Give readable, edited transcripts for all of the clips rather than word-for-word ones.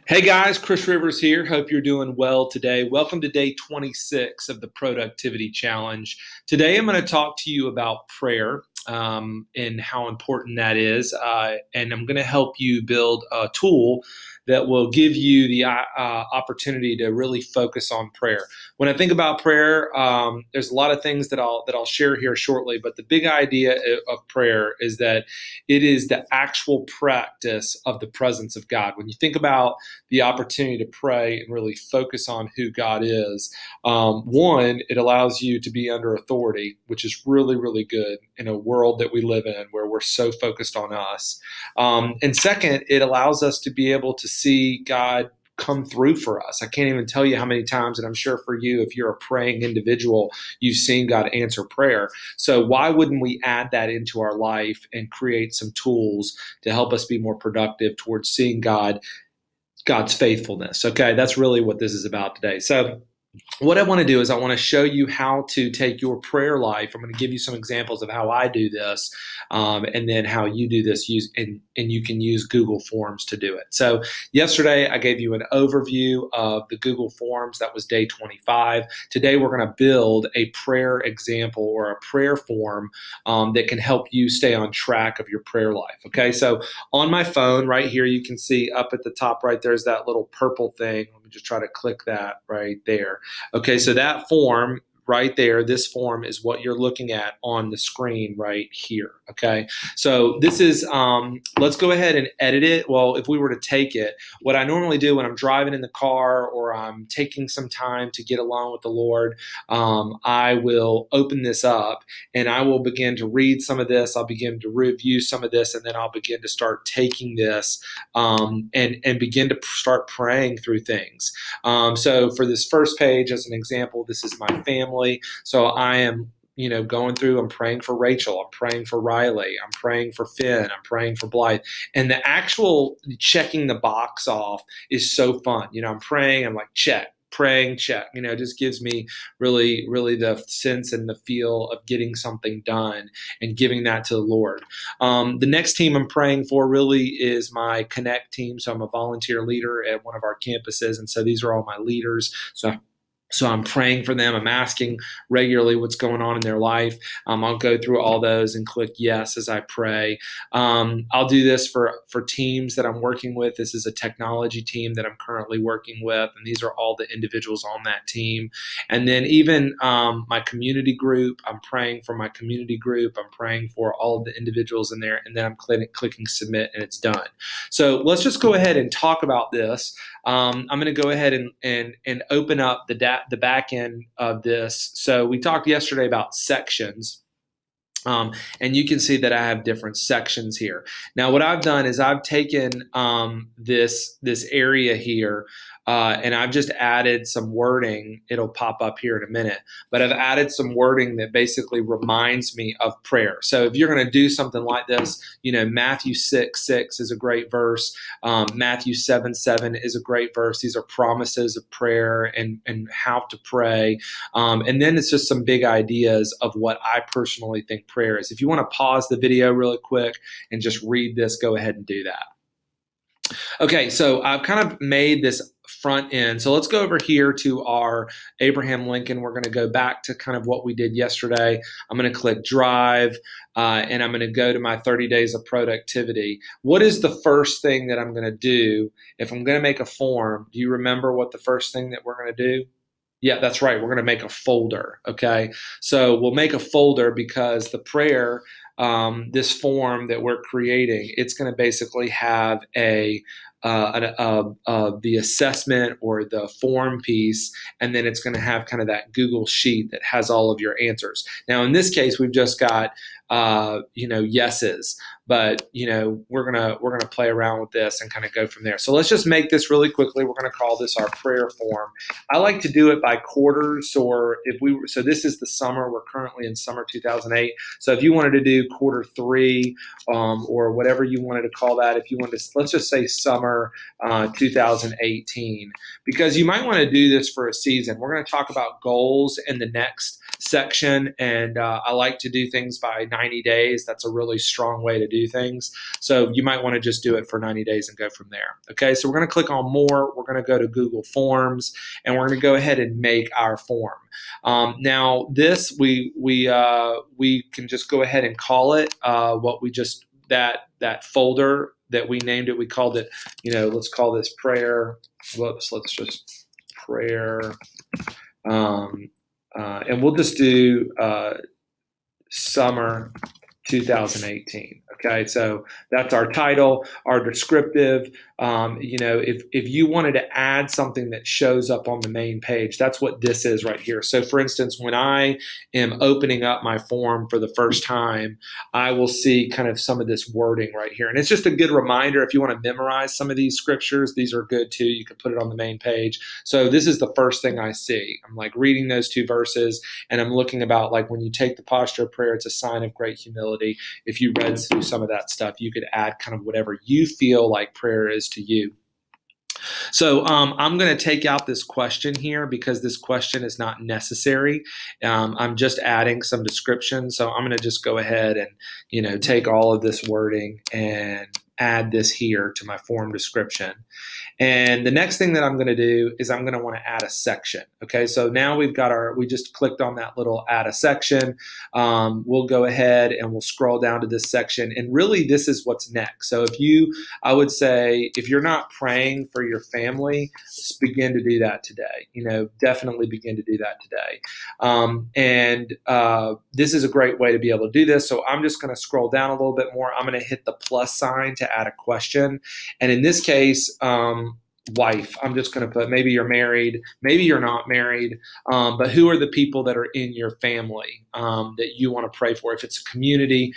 Hey guys, Chris Rivers here. Hope you're doing well today. Welcome to day 26 of the Productivity Challenge. Today I'm going to talk to you about prayer and how important that is. And I'm going to help you build a tool that will give you the opportunity to really focus on prayer. When I think about prayer, there's a lot of things that I'll share here shortly. But the big idea of prayer is that it is the actual practice of the presence of God. When you think about the opportunity to pray and really focus on who God is. One, it allows you to be under authority, which is really, really good in a world that we live in where we're so focused on us. And second, it allows us to be able to see God come through for us. I can't even tell you how many times, and I'm sure for you, if you're a praying individual, you've seen God answer prayer. So why wouldn't we add that into our life and create some tools to help us be more productive towards seeing God's faithfulness? Okay, that's really what this is about today. So what I want to do is I want to show you how to take your prayer life. I'm going to give you some examples of how I do this, and then how you do this. And you can use Google Forms to do it. So yesterday I gave you an overview of the Google Forms. That was day 25. Today we're going to build a prayer example or a prayer form that can help you stay on track of your prayer life. Okay, so on my phone right here, you can see up at the top right there's that little purple thing. Let me just try to click that right there. Okay, so that form right there, this form is what you're looking at on the screen right here. Okay, so this is, let's go ahead and edit it. Well, if we were to take it, what I normally do when I'm driving in the car or I'm taking some time to get along with the Lord, I will open this up and I will begin to read some of this. I'll begin to review some of this, and then I'll begin to start taking this and begin to start praying through things. So for this first page, as an example, this is my family. So I am, going through, I'm praying for Rachel, I'm praying for Riley, I'm praying for Finn, I'm praying for Blythe. And the actual checking the box off is so fun. I'm praying, I'm like, check. Praying, check. It just gives me really, really the sense and the feel of getting something done and giving that to the Lord. The next team I'm praying for really is my Connect team. So I'm a volunteer leader at one of our campuses, and so these are all my leaders. So I'm praying for them. I'm asking regularly what's going on in their life. I'll go through all those and click yes as I pray. I'll do this for teams that I'm working with. This is a technology team that I'm currently working with, and these are all the individuals on that team. And then even my community group, I'm praying for my community group. I'm praying for all of the individuals in there, and then I'm clicking submit, and it's done. So let's just go ahead and talk about this. I'm going to go ahead and open up the back end of this. So we talked yesterday about sections. And you can see that I have different sections here. Now, what I've done is I've taken this area here, and I've just added some wording. It'll pop up here in a minute, but I've added some wording that basically reminds me of prayer. So if you're going to do something like this, Matthew 6:6 is a great verse. Matthew 7:7 is a great verse. These are promises of prayer and how to pray. And then it's just some big ideas of what I personally think prayer is. If you want to pause the video really quick and just read this, go ahead and do that. Okay, so I've kind of made this front end. So let's go over here to our Abraham Lincoln. We're going to go back to kind of what we did yesterday. I'm going to click Drive, and I'm going to go to my 30 days of productivity. What is the first thing that I'm going to do if I'm going to make a form? Do you remember what the first thing that we're going to do? Yeah, that's right. We're going to make a folder. Okay, so we'll make a folder because the prayer, this form that we're creating, it's going to basically have the assessment or the form piece, and then it's going to have kind of that Google sheet that has all of your answers. Now, in this case, we've just got yeses, but we're gonna play around with this and kind of go from there. So let's just make this really quickly. We're gonna call this our prayer form. I like to do it by quarters, or so this is the summer. We're currently in summer 2008. So if you wanted to do quarter 3, or whatever you wanted to call that, if you wanted to, let's just say summer summer 2018, because you might want to do this for a season. We're going to talk about goals in the next section, and I like to do things by 90 days. That's a really strong way to do things. So you might want to just do it for 90 days and go from there. Okay, so we're going to click on more. We're going to go to Google Forms, and we're going to go ahead and make our form. Now this we can just go ahead and call it what we just that folder that we named it. We called it, let's call this prayer. Whoops, let's just prayer. And we'll just do summer 2018. Okay, so that's our title, our descriptive. If you wanted to add something that shows up on the main page, that's what this is right here. So for instance, when I am opening up my form for the first time, I will see kind of some of this wording right here. And it's just a good reminder if you want to memorize some of these scriptures, these are good too. You can put it on the main page. So this is the first thing I see. I'm like reading those two verses, and I'm looking about like when you take the posture of prayer, it's a sign of great humility. If you read through some of that stuff, you could add kind of whatever you feel like prayer is to you. So I'm going to take out this question here because this question is not necessary. I'm just adding some description. So I'm going to just go ahead and, take all of this wording and add this here to my form description. And the next thing that I'm going to do is I'm going to want to add a section. Okay, so now we just clicked on that little add a section. We'll go ahead and we'll scroll down to this section. And really this is what's next. So I would say if you're not praying for your family, begin to do that today. Definitely begin to do that today. This is a great way to be able to do this. So I'm just going to scroll down a little bit more. I'm going to hit the plus sign to add a question. And in this case, wife, I'm just going to put, maybe you're married, maybe you're not married, but who are the people that are in your family that you want to pray for? If it's a community,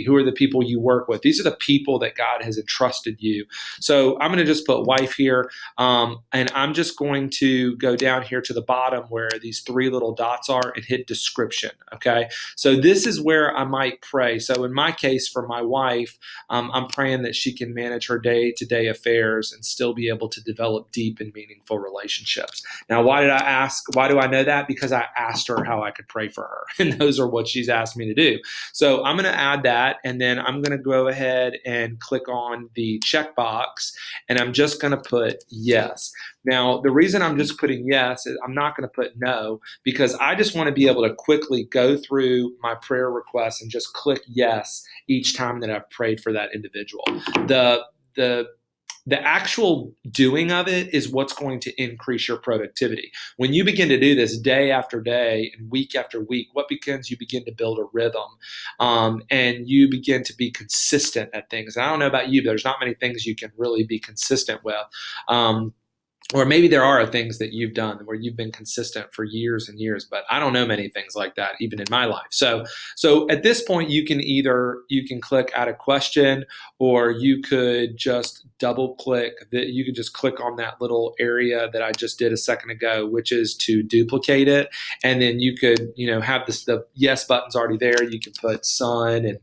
who are the people you work with? These are the people that God has entrusted you. So I'm going to just put wife here, and I'm just going to go down here to the bottom where these three little dots are and hit description. Okay, so this is where I might pray. So in my case, for my wife, I'm praying that she can manage her day-to-day affairs and still be able to develop deep and meaningful relationships. Now, why did I ask? Why do I know that? Because I asked her how I could pray for her, and those are what she's asked me to do. So I'm going to add that, and then I'm going to go ahead and click on the checkbox, and I'm just going to put yes. Now, the reason I'm just putting yes is I'm not going to put no, because I just want to be able to quickly go through my prayer requests and just click yes each time that I've prayed for that individual. The actual doing of it is what's going to increase your productivity. When you begin to do this day after day and week after week, you begin to build a rhythm, and you begin to be consistent at things. And I don't know about you, but there's not many things you can really be consistent with. Or maybe there are things that you've done where you've been consistent for years and years, but I don't know many things like that even in my life. So at this point, you can click add a question, or you could just double click that. You could just click on that little area that I just did a second ago, which is to duplicate it. And then you could, have the yes button's already there. You can put son and,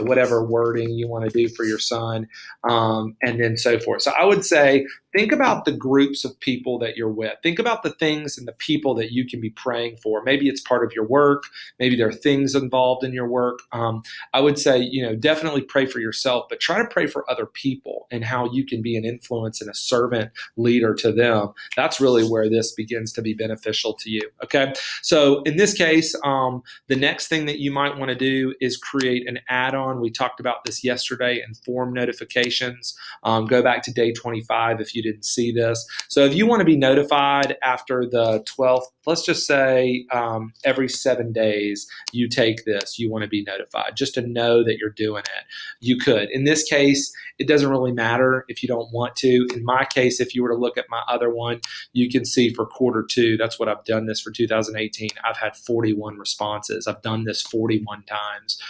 whatever wording you want to do for your son, and then so forth. So I would say, think about the groups of people that you're with. Think about the things and the people that you can be praying for. Maybe it's part of your work. Maybe there are things involved in your work. I would say, definitely pray for yourself, but try to pray for other people and how you can be an influence and a servant leader to them. That's really where this begins to be beneficial to you. Okay. So in this case, the next thing that you might want to do is create an add-on. We talked about this yesterday in form notifications. Go back to day 25 if you didn't see this. So if you want to be notified after the 12th, let's just say every 7 days you take this, you want to be notified just to know that you're doing it. You could. In this case, it doesn't really matter if you don't want to. In my case, if you were to look at my other one, you can see for quarter 2, that's what I've done this for 2018. I've had 41 responses. I've done this 41 times.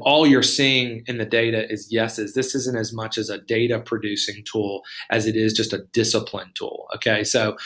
all you're seeing in the data is yeses. This isn't as much as a data producing tool as it is just a discipline tool. Okay. So,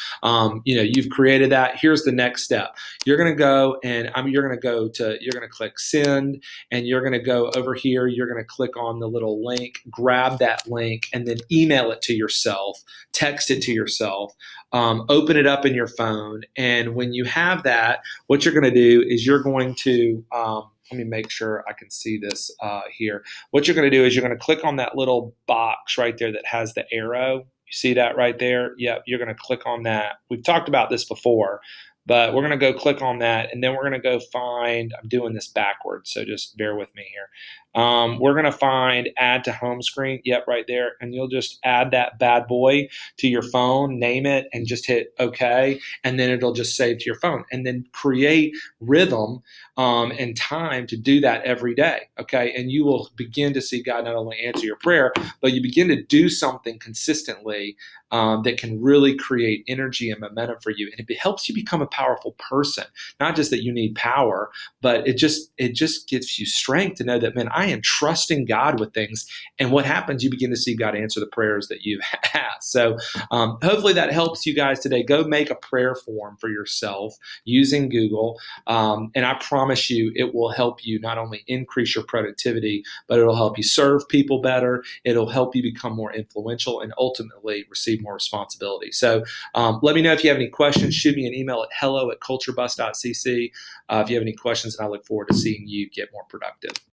you've created that. Here's the next step. You're going to go and you're going to click send, and you're going to go over here. You're going to click on the little link, grab that link, and then email it to yourself, text it to yourself, open it up in your phone. And when you have that, what you're going to do is you're going to, let me make sure I can see this here. What you're going to do is you're going to click on that little box right there that has the arrow. You see that right there? Yep, you're going to click on that. We've talked about this before, but we're going to go click on that, and then we're going to go find, I'm doing this backwards, so just bear with me here. We're going to find add to home screen. Yep, right there. And you'll just add that bad boy to your phone, name it, and just hit OK. And then it'll just save to your phone. And then create rhythm and time to do that every day. OK. And you will begin to see God not only answer your prayer, but you begin to do something consistently that can really create energy and momentum for you. And it helps you become a powerful person. Not just that you need power, but it just gives you strength to know that, man, I am trusting God with things. And what happens, you begin to see God answer the prayers that you ask. So hopefully that helps you guys today. Go make a prayer form for yourself using Google. And I promise you, it will help you not only increase your productivity, but it'll help you serve people better. It'll help you become more influential and ultimately receive more responsibility. So let me know if you have any questions. Shoot me an email at hello@culturebus.cc if you have any questions, and I look forward to seeing you get more productive.